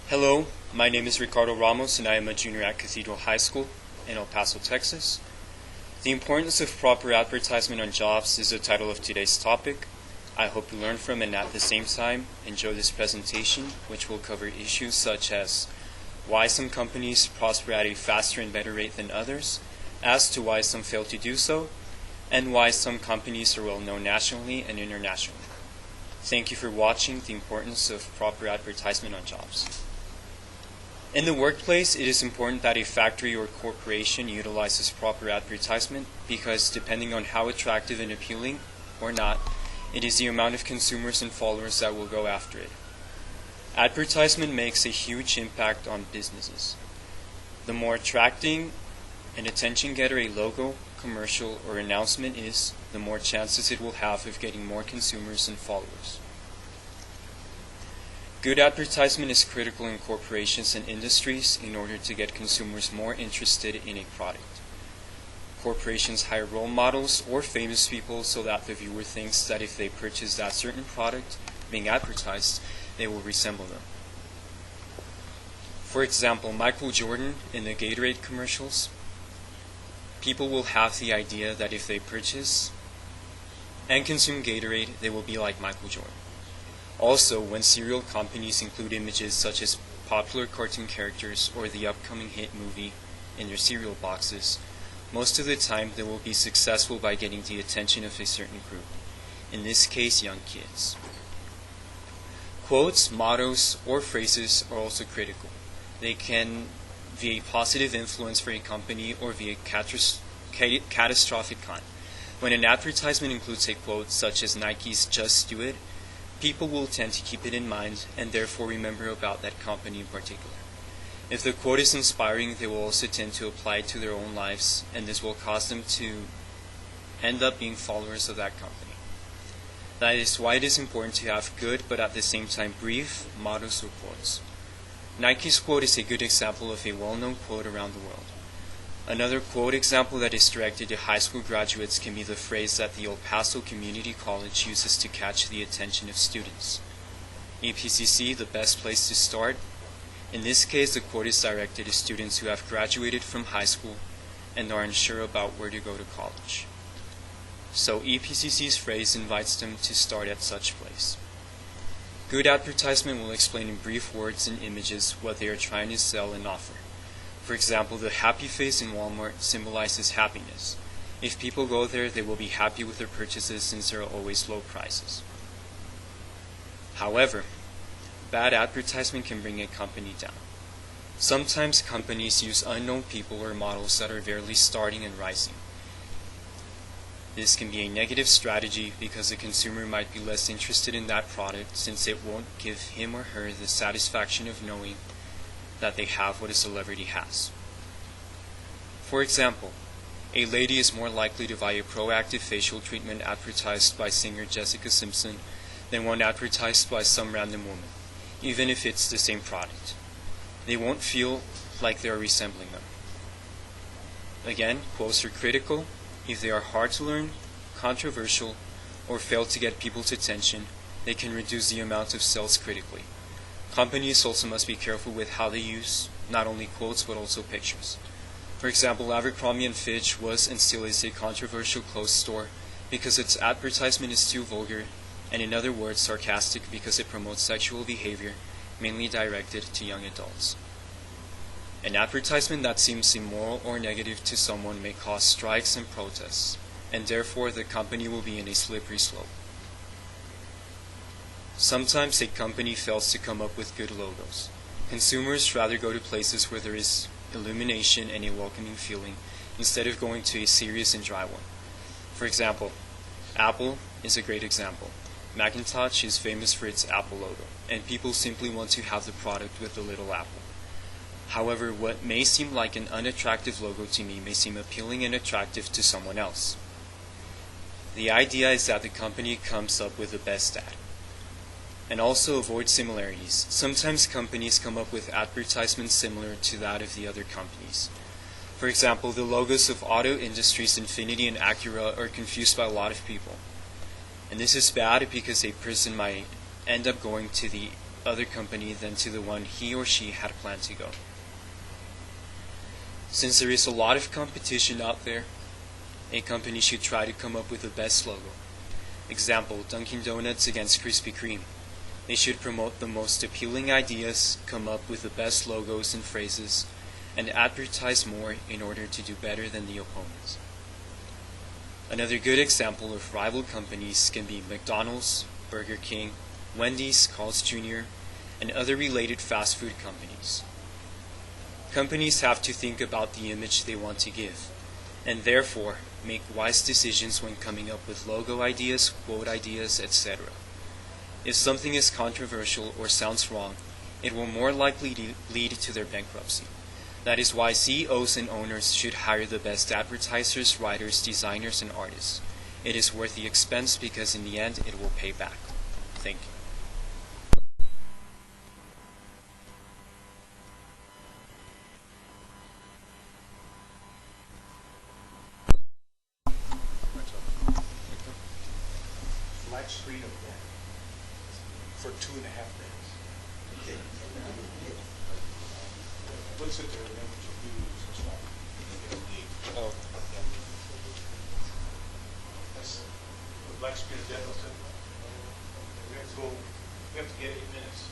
Hello, my name is Ricardo Ramos and I am a junior at Cathedral High School in El Paso, Texas. The importance of proper advertisement on jobs is the title of today's topic. I hope you learn from and at the same time enjoy this presentation, which will cover issues such as why some companies prosper at a faster and better rate than others, as to why some fail to do so, and why some companies are well known nationally and internationally. Thank you for watching the importance of proper advertisement on jobs. In the workplace, it is important that a factory or corporation utilizes proper advertisement because depending on how attractive and appealing or not, it is the amount of consumers and followers that will go after it. Advertisement makes a huge impact on businesses. The more attracting and attention getter a logo, commercial, or announcement is, the more chances it will have of getting more consumers and followers. Good advertisement is critical in corporations and industries in order to get consumers more interested in a product. Corporations hire role models or famous people so that the viewer thinks that if they purchase that certain product being advertised, they will resemble them. For example, Michael Jordan in the Gatorade commercials, people will have the idea that if they purchase and consume Gatorade, they will be like Michael Jordan. Also, when cereal companies include images such as popular cartoon characters or the upcoming hit movie in their cereal boxes, most of the time they will be successful by getting the attention of a certain group, in this case young kids. Quotes, mottos, or phrases are also critical. They can be a positive influence for a company or be a catastrophic kind. When an advertisement includes a quote such as Nike's "Just Do It," people will tend to keep it in mind and therefore remember about that company in particular. If the quote is inspiring, they will also tend to apply it to their own lives, and this will cause them to end up being followers of that company. That is why it is important to have good but at the same time brief mottos or quotes. Nike's quote is a good example of a well-known quote around the world. Another quote example that is directed to high school graduates can be the phrase that the El Paso Community College uses to catch the attention of students. EPCC, the best place to start. In this case, the quote is directed to students who have graduated from high school and are unsure about where to go to college. So EPCC's phrase invites them to start at such place. Good advertisement will explain in brief words and images what they are trying to sell and offer. For example, the happy face in Walmart symbolizes happiness. If people go there, they will be happy with their purchases since there are always low prices. However, bad advertisement can bring a company down. Sometimes companies use unknown people or models that are barely starting and rising. This can be a negative strategy because the consumer might be less interested in that product since it won't give him or her the satisfaction of knowing that they have what a celebrity has. For example, a lady is more likely to buy a proactive facial treatment advertised by singer Jessica Simpson than one advertised by some random woman, even if it's the same product. They won't feel like they are resembling them. Again, quotes are critical. If they are hard to learn, controversial, or fail to get people's attention, they can reduce the amount of sales critically. Companies also must be careful with how they use not only quotes but also pictures. For example, Abercrombie & Fitch was and still is a controversial clothes store because its advertisement is too vulgar and in other words sarcastic because it promotes sexual behavior mainly directed to young adults. An advertisement that seems immoral or negative to someone may cause strikes and protests, and therefore the company will be in a slippery slope. Sometimes a company fails to come up with good logos. Consumers rather go to places where there is illumination and a welcoming feeling instead of going to a serious and dry one. For example, Apple is a great example. Macintosh is famous for its Apple logo, and people simply want to have the product with the little apple. However, what may seem like an unattractive logo to me may seem appealing and attractive to someone else. The idea is that the company comes up with the best ad. And also avoid similarities. Sometimes companies come up with advertisements similar to that of the other companies. For example, the logos of auto industries Infiniti and Acura are confused by a lot of people. And this is bad because a person might end up going to the other company than to the one he or she had planned to go. Since there is a lot of competition out there, a company should try to come up with the best logo. Example, Dunkin' Donuts against Krispy Kreme. They should promote the most appealing ideas, come up with the best logos and phrases, and advertise more in order to do better than the opponents. Another good example of rival companies can be McDonald's, Burger King, Wendy's, Carl's Jr., and other related fast food companies. Companies have to think about the image they want to give, and therefore make wise decisions when coming up with logo ideas, quote ideas, etc. If something is controversial or sounds wrong, it will more likely lead to their bankruptcy. That is why CEOs and owners should hire the best advertisers, writers, designers, and artists. It is worth the expense because in the end it will pay back. Thank you. Black screen event for 2.5 minutes. Okay. What's it there? Then what you do is it's like, Oh. that's the black screen event. We have to go. We have to get 8 minutes.